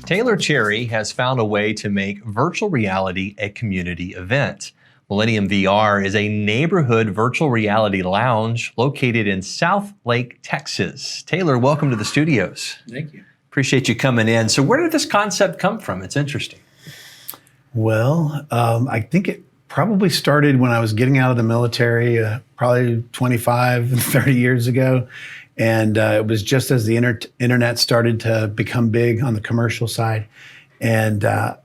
Taylor Cherry has found a way to make virtual reality a community event. millenniumVR is a neighborhood virtual reality lounge located in South Lake, Texas. Taylor, welcome to the studios. Thank you. Appreciate you coming in. So where did this concept come from? It's interesting. Well, I think it probably started when I was getting out of the military, probably 25 and 30 years ago. And it was just as the internet started to become big on the commercial side. And a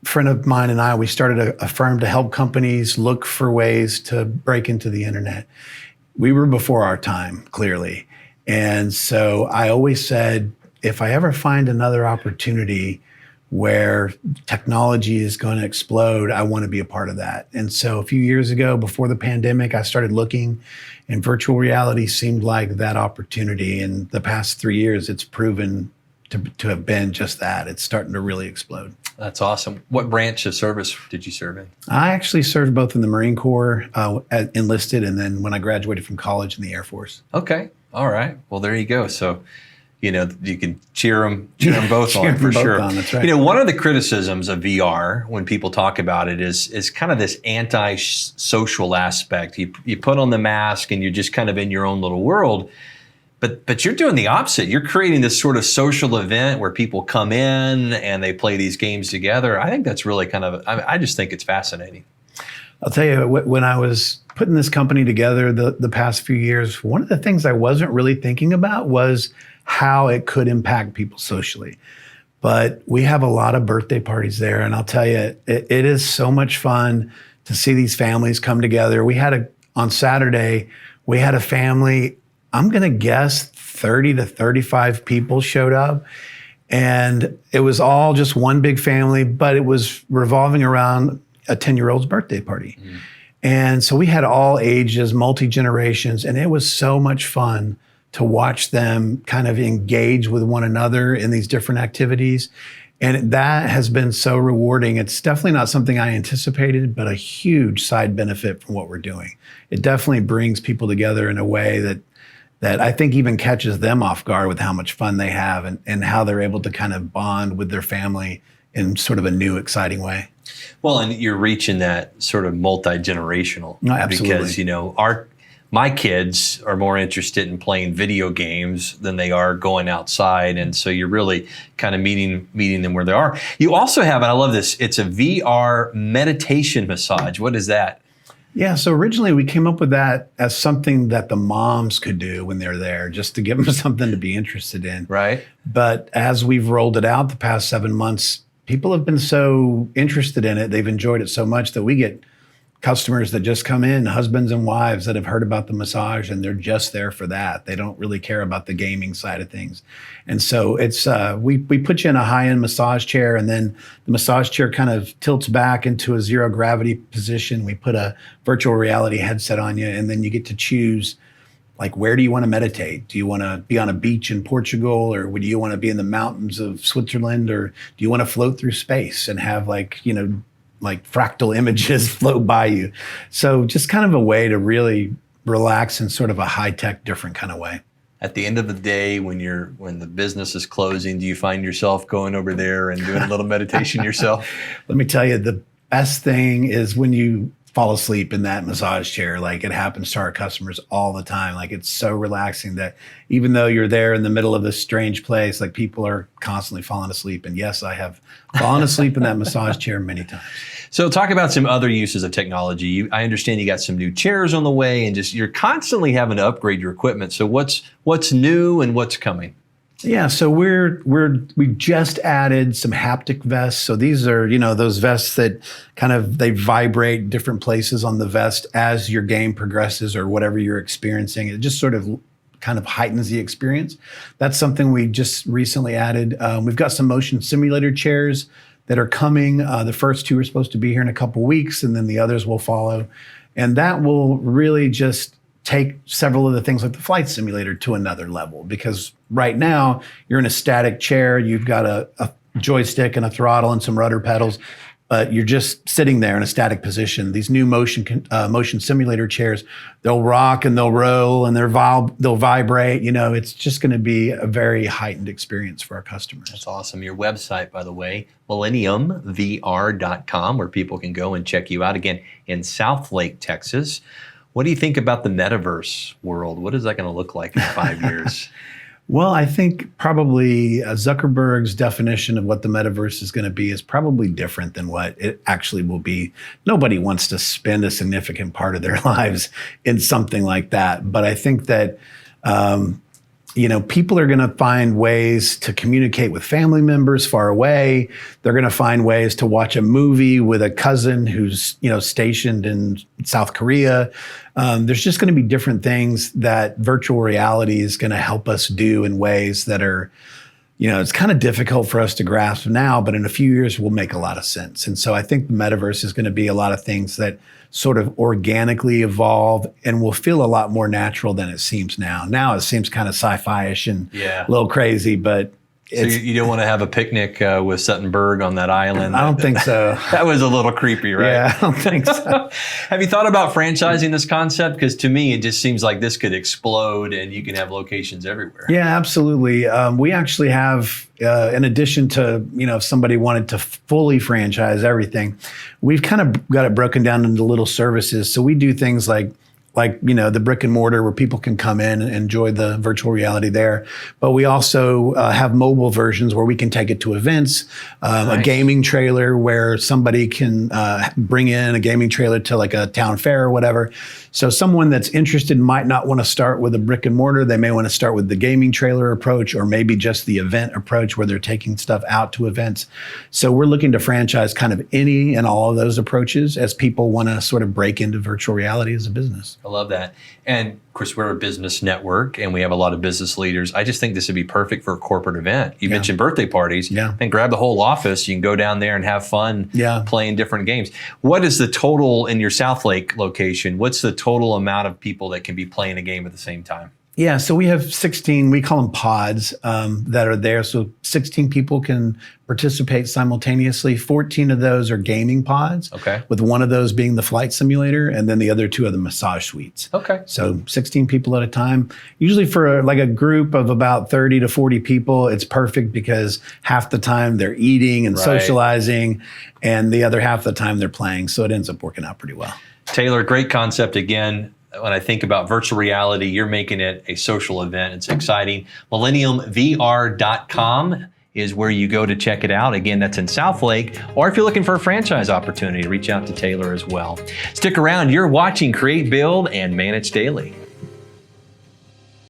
friend of mine and I, we started a firm to help companies look for ways to break into the internet. We were before our time, clearly. And so I always said, if I ever find another opportunity where technology is going to explode, I want to be a part of that. And so a few years ago, before the pandemic, I started looking, and virtual reality seemed like that opportunity. And the past 3 years, it's proven to have been just that. It's starting to really explode. That's awesome. What branch of service did you serve in? I actually served both in the Marine Corps, enlisted, and then when I graduated from college in the Air Force. Okay. All right. Well, there you go. So, you know, you can cheer them both on for sure. That's right. You know, one of the criticisms of VR when people talk about it is kind of this anti-social aspect. You put on the mask and you're just kind of in your own little world. But you're doing the opposite. You're creating this sort of social event where people come in and they play these games together. I think that's really kind of, I just think it's fascinating. I'll tell you, when I was putting this company together the past few years, one of the things I wasn't really thinking about was how it could impact people socially. But we have a lot of birthday parties there. And I'll tell you, it is so much fun to see these families come together. On Saturday, we had a family, I'm going to guess 30 to 35 people showed up. And it was all just one big family, but it was revolving around a 10-year-old's birthday party. Mm. And so we had all ages, multi-generations, and it was so much fun to watch them kind of engage with one another in these different activities. And that has been so rewarding. It's definitely not something I anticipated, but a huge side benefit from what we're doing. It definitely brings people together in a way that I think even catches them off guard with how much fun they have and how they're able to kind of bond with their family in sort of a new, exciting way. Well, and you're reaching that sort of multi-generational. No, absolutely. Because, you know, my kids are more interested in playing video games than they are going outside. And so you're really kind of meeting them where they are. You also have, and I love this, it's a VR meditation massage. What is that? Yeah, so originally we came up with that as something that the moms could do when they're there, just to give them something to be interested in. Right. But as we've rolled it out the past 7 months, people have been so interested in it, they've enjoyed it so much that we get customers that just come in, husbands and wives that have heard about the massage, and they're just there for that. They don't really care about the gaming side of things. And so it's we put you in a high-end massage chair, and then the massage chair kind of tilts back into a zero gravity position. We put a virtual reality headset on you, and then you get to choose, like, where do you want to meditate? Do you want to be on a beach in Portugal, or do you want to be in the mountains of Switzerland, or do you want to float through space and have, like fractal images float by you? So just kind of a way to really relax in sort of a high-tech, different kind of way. At the end of the day, when the business is closing, do you find yourself going over there and doing a little meditation yourself? Let me tell you, the best thing is when you fall asleep in that massage chair. Like, it happens to our customers all the time. Like, it's so relaxing that even though you're there in the middle of this strange place, like, people are constantly falling asleep. And yes, I have fallen asleep in that massage chair many times. So talk about some other uses of technology. I understand you got some new chairs on the way, and just you're constantly having to upgrade your equipment. So what's new and what's coming? Yeah, so we just added some haptic vests. So these are, those vests that they vibrate different places on the vest as your game progresses or whatever you're experiencing. It just sort of kind of heightens the experience. That's something we just recently added. We've got some motion simulator chairs that are coming. The first two are supposed to be here in a couple weeks, and then the others will follow. And that will really just take several of the things like the flight simulator to another level, because right now you're in a static chair, you've got a joystick and a throttle and some rudder pedals. but you're just sitting there in a static position. These new motion simulator chairs, they'll rock and they'll roll and they'll vibrate. It's just going to be a very heightened experience for our customers. That's awesome. Your website, by the way, millenniumVR.com, where people can go and check you out again in Southlake, Texas. What do you think about the Metaverse world? What is that going to look like in 5 years? Well, I think probably Zuckerberg's definition of what the metaverse is going to be is probably different than what it actually will be. Nobody wants to spend a significant part of their lives in something like that. But I think that, people are going to find ways to communicate with family members far away. They're going to find ways to watch a movie with a cousin who's, stationed in South Korea. There's just going to be different things that virtual reality is going to help us do in ways that are, it's kind of difficult for us to grasp now, but in a few years will make a lot of sense. And so I think the metaverse is going to be a lot of things that sort of organically evolve and will feel a lot more natural than it seems now. Now it seems kind of sci-fi-ish and a little crazy, but so you don't want to have a picnic with Sutton Berg on that island? I don't think so. That was a little creepy, right? Yeah, I don't think so. Have you thought about franchising this concept? Because to me, it just seems like this could explode and you can have locations everywhere. Yeah, absolutely. We actually have, in addition to, if somebody wanted to fully franchise everything, we've kind of got it broken down into little services. So we do things like the brick and mortar where people can come in and enjoy the virtual reality there. But we also have mobile versions where we can take it to events, nice. A gaming trailer where somebody can bring in a gaming trailer to like a town fair or whatever. So someone that's interested might not want to start with a brick and mortar. They may want to start with the gaming trailer approach or maybe just the event approach where they're taking stuff out to events. So we're looking to franchise kind of any and all of those approaches as people want to sort of break into virtual reality as a business. I love that. And of course, we're a business network and we have a lot of business leaders. I just think this would be perfect for a corporate event. You mentioned birthday parties. Yeah. And grab the whole office. You can go down there and have fun playing different games. What is the total in your Southlake location? What's the total amount of people that can be playing a game at the same time? Yeah, so we have 16, we call them pods that are there. So 16 people can participate simultaneously. 14 of those are gaming pods, with one of those being the flight simulator, and then the other two are the massage suites. So 16 people at a time. Usually for like a group of about 30 to 40 people, it's perfect because half the time they're eating and socializing, and the other half of the time they're playing. So it ends up working out pretty well. Taylor, great concept again. When I think about virtual reality, you're making it a social event. It's exciting. millenniumvr.com is where you go to check it out. Again, that's in Southlake. Or if you're looking for a franchise opportunity, reach out to Taylor as well. Stick around. You're watching Create, Build, and Manage Daily.